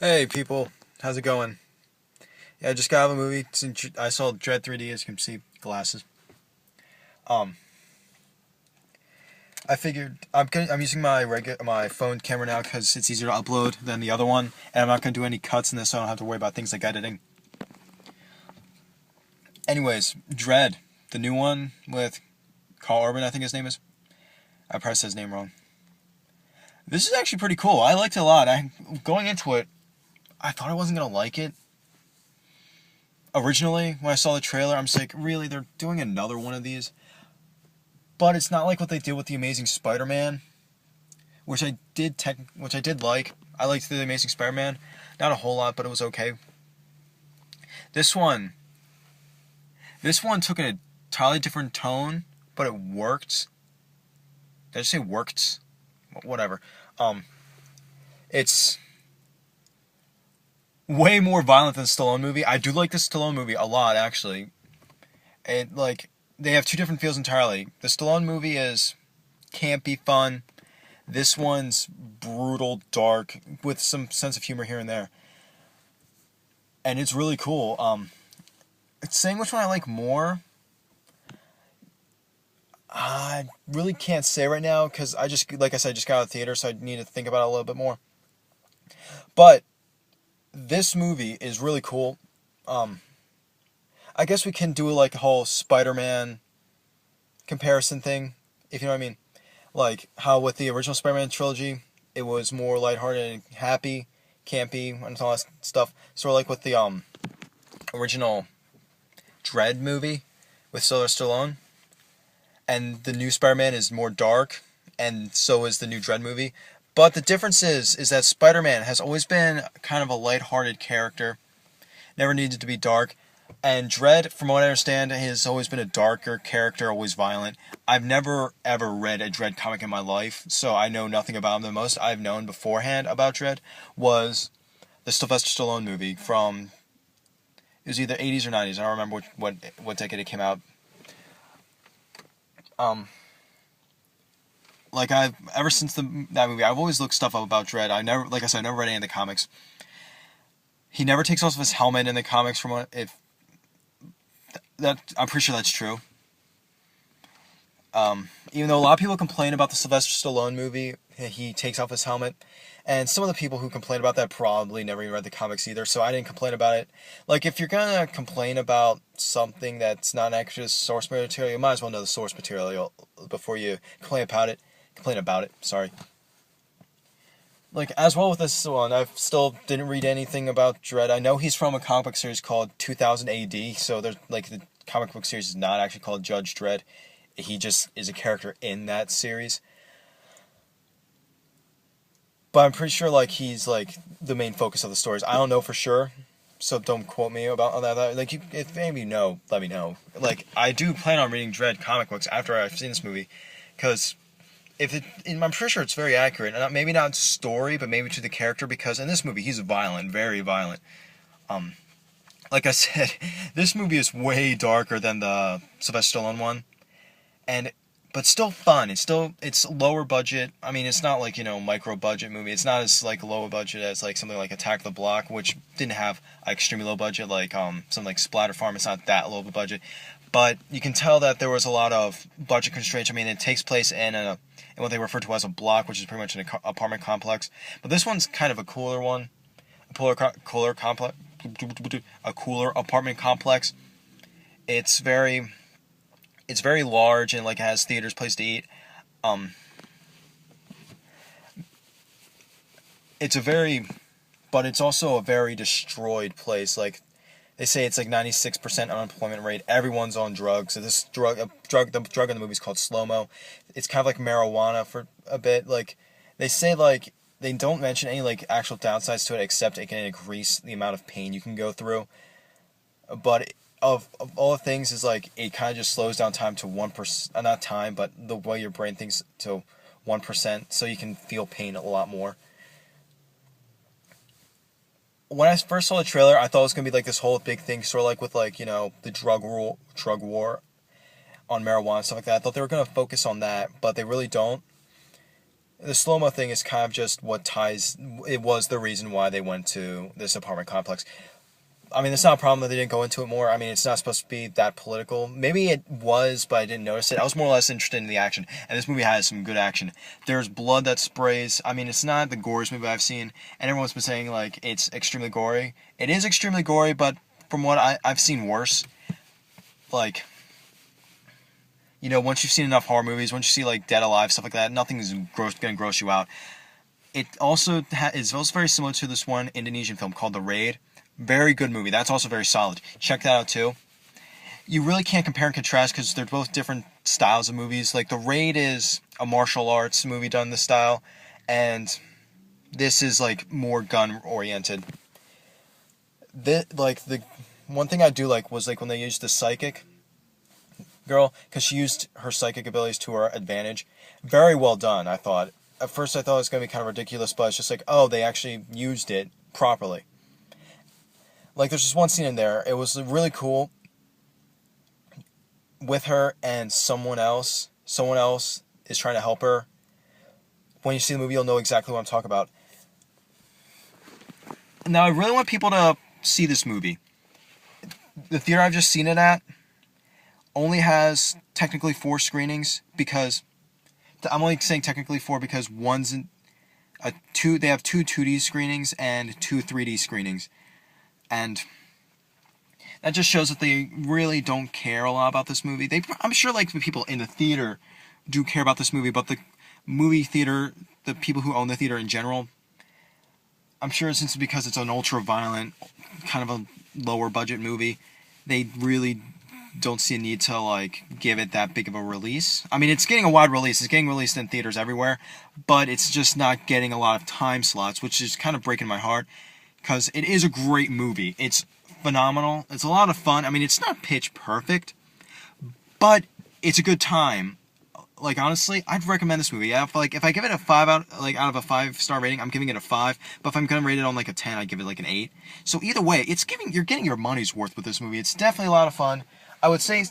Hey people, how's it going? Yeah, I just got out of a movie. I saw Dredd 3D, as you can see, glasses. Um, I figured I'm using my phone camera now because it's easier to upload than the other one, and I'm not gonna do any cuts in this, so I don't have to worry about things like editing. Anyways, Dredd, the new one with Karl, I think his name is. I probably said his name wrong. This is actually pretty cool. I liked it a lot. Going into it, I thought I wasn't gonna like it. Originally, when I saw the trailer, I'm just like, really, they're doing another one of these? But it's not like what they did with the Amazing Spider-Man, which I did like. I liked the Amazing Spider-Man, not a whole lot, but it was okay. This one, this one took an entirely different tone, but it worked. Did I just say worked? Whatever. It's way more violent than the Stallone movie. I do like the Stallone movie a lot, actually. They have two different feels entirely. The Stallone movie is campy fun. This one's brutal, dark, with some sense of humor here and there. And it's really cool. It's saying which one I like more. I really can't say right now because like I said, I just got out of the theater, so I need to think about it a little bit more. But this movie is really cool. I guess we can do like a whole Spider-Man comparison thing, if you know what I mean. Like how with the original Spider-Man trilogy, it was more lighthearted and happy, campy, and all that stuff. Sort of like with the original Dredd movie with Sylvester Stallone, and the new Spider-Man is more dark, and so is the new Dredd movie. But the difference is that Spider-Man has always been kind of a lighthearted character, never needed to be dark. And Dredd, from what I understand, has always been a darker character, always violent. I've never ever read a Dredd comic in my life, so I know nothing about him. The most I've known beforehand about Dredd was the Sylvester Stallone movie from, it was either 80s or 90s. I don't remember what decade it came out. Like I've ever since that movie, I've always looked stuff up about Dredd. Like I said, I never read any of the comics. He never takes off his helmet in the comics. From what if that I'm pretty sure that's true. Even though a lot of people complain about the Sylvester Stallone movie, he takes off his helmet, and some of the people who complain about that probably never even read the comics either. So I didn't complain about it. Like if you're gonna complain about something that's not actually source material, you might as well know the source material before you complain about it. Sorry. Like as well with this one, I still didn't read anything about Dredd. I know he's from a comic book series called 2000 AD, so there's like the comic book series is not actually called Judge Dredd. He just is a character in that series. But I'm pretty sure like he's like the main focus of the stories. I don't know for sure, so don't quote me about that. Like if maybe you know, let me know. Like I do plan on reading Dredd comic books after I've seen this movie, because I'm pretty sure it's very accurate. Maybe not story, but maybe to the character. Because in this movie, he's violent, very violent. Um, like I said, this movie is way darker than the Sylvester Stallone one, and but still fun. It's lower budget. I mean, it's not like micro budget movie. It's not as like low budget as like something like Attack the Block, which didn't have extremely low budget like something like Splatter Farm. It's not that low of a budget, but you can tell that there was a lot of budget constraints. I mean, it takes place in what they refer to as a block, which is pretty much an apartment complex. But this one's kind of a cooler one, cooler complex, a cooler apartment complex. It's very large and like has theaters, place to eat. Um, it's a very, but it's also a very destroyed place. Like they say, it's like 96% unemployment rate. Everyone's on drugs. So this the drug in the movie is called SLO-MO. It's kind of like marijuana for a bit. Like they say, like they don't mention any like actual downsides to it, except it can increase the amount of pain you can go through. But of all the things is like it kind of just slows down time to 1%, not time, but the way your brain thinks to 1%, so you can feel pain a lot more. When I first saw the trailer, I thought it was gonna be like this whole big thing, sort of like with like the drug war on marijuana and stuff like that. I thought they were gonna focus on that, but they really don't. The slow-mo thing is kind of just what ties. It was the reason why they went to this apartment complex. I mean, it's not a problem that they didn't go into it more. I mean, it's not supposed to be that political. Maybe it was, but I didn't notice it. I was more or less interested in the action, and this movie has some good action. There's blood that sprays. I mean, it's not the goriest movie I've seen, and everyone's been saying, like, it's extremely gory. It is extremely gory, but from what I've seen worse. Like, you know, once you've seen enough horror movies, once you see, like, Dead Alive, stuff like that, nothing is going to gross you out. It also is also very similar to this one Indonesian film called The Raid. Very good movie. That's also very solid. Check that out too. You really can't compare and contrast because they're both different styles of movies. Like The Raid is a martial arts movie done this style, and this is like more gun oriented. The one thing I do like was like when they used the psychic girl, because she used her psychic abilities to her advantage. Very well done, I thought. At first I thought it was going to be kind of ridiculous, but it's just like, oh, they actually used it properly. Like, there's just one scene in there. It was really cool with her and someone else. Someone else is trying to help her. When you see the movie, you'll know exactly what I'm talking about. Now, I really want people to see this movie. The theater I've just seen it at only has technically 4 screenings because... I'm only saying technically 4 because they have 2 2D screenings and 2 3D screenings. And that just shows that they really don't care a lot about this movie. I'm sure like the people in the theater do care about this movie, but the movie theater, the people who own the theater in general, I'm sure since because it's an ultra-violent, kind of a lower budget movie, they really don't see a need to like give it that big of a release. I mean, it's getting a wide release. It's getting released in theaters everywhere, but it's just not getting a lot of time slots, which is kind of breaking my heart. Because it is a great movie. It's phenomenal. It's a lot of fun. I mean, it's not pitch perfect, but it's a good time. Like, honestly, I'd recommend this movie. If I give it a 5 out of a 5-star rating, I'm giving it a 5. But if I'm gonna rate it on like a 10, I'd give it like an 8. So either way, you're getting your money's worth with this movie. It's definitely a lot of fun. I would say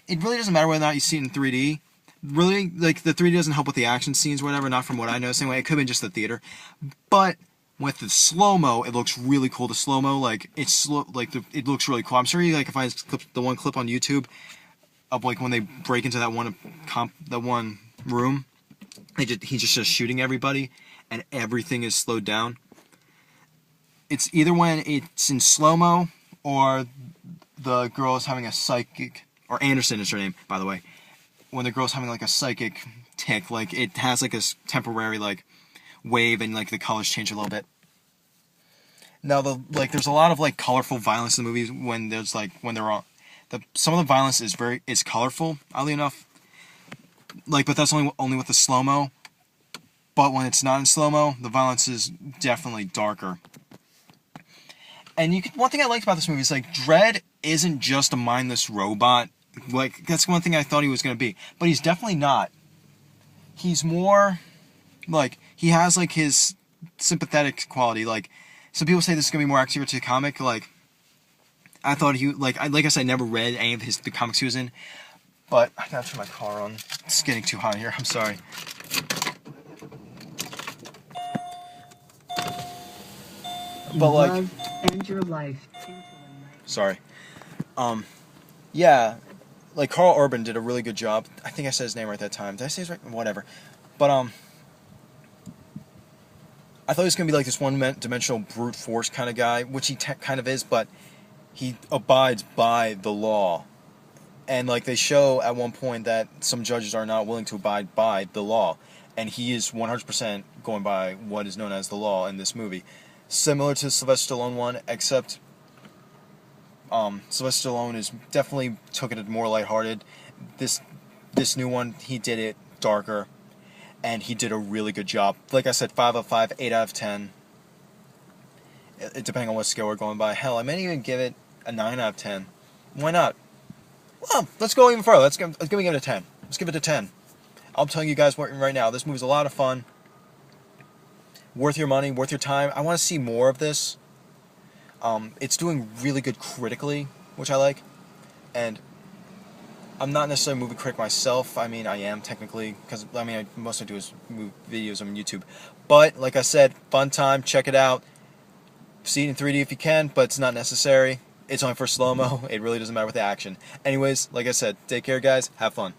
it really doesn't matter whether or not you see it in 3D. Really, like, the 3D doesn't help with the action scenes, whatever. Not from what I know. Same way, it could have been just the theater, but with the slow-mo, it looks really cool. The slow-mo, like, it looks really cool. I'm sure you, like, if I clip the one clip on YouTube of, like, when they break into that one room, he's just shooting everybody, and everything is slowed down. It's either when it's in slow-mo, or the girl is having a psychic, or Anderson is her name, by the way, when the girl's having, like, a psychic tick, like, it has, like, a temporary, like, wave, and like the colors change a little bit. Now there's a lot of like colorful violence in the movies when they're on. Some of the violence is colorful, oddly enough. Like, but that's only with the slow-mo. But when it's not in slow-mo, the violence is definitely darker. And one thing I liked about this movie is like Dredd isn't just a mindless robot. Like, that's one thing I thought he was gonna be, but he's definitely not. He's more like, he has like his sympathetic quality. Like, some people say this is gonna be more accurate to the comic. Like, I thought like I said, I never read any of the comics he was in. But I gotta turn my car on. It's getting too hot here. I'm sorry. But like, and your life. Sorry. Yeah, like Karl Urban did a really good job. I think I said his name right that time. Did I say his right? Whatever. But I thought he was gonna be like this one-dimensional brute force kind of guy, which he kind of is, but he abides by the law. And like they show at one point that some judges are not willing to abide by the law, and he is 100% going by what is known as the law in this movie. Similar to Sylvester Stallone one, except Sylvester Stallone is definitely took it more lighthearted. This new one, he did it darker, and he did a really good job. Like I said, 5 out of 5, 8 out of 10. Depending on what scale we're going by. Hell, I may even give it a 9 out of 10. Why not? Well, let's go even further. Let's give it a 10. Let's give it a 10. I'm telling you guys right now, this movie's a lot of fun. Worth your money, worth your time. I want to see more of this. It's doing really good critically, which I like. And I'm not necessarily a movie critic myself. I mean, I am technically, because I mean, most I do is videos on YouTube. But like I said, fun time. Check it out. See it in 3D if you can, but it's not necessary. It's only for slow-mo. It really doesn't matter with the action. Anyways, like I said, take care, guys. Have fun.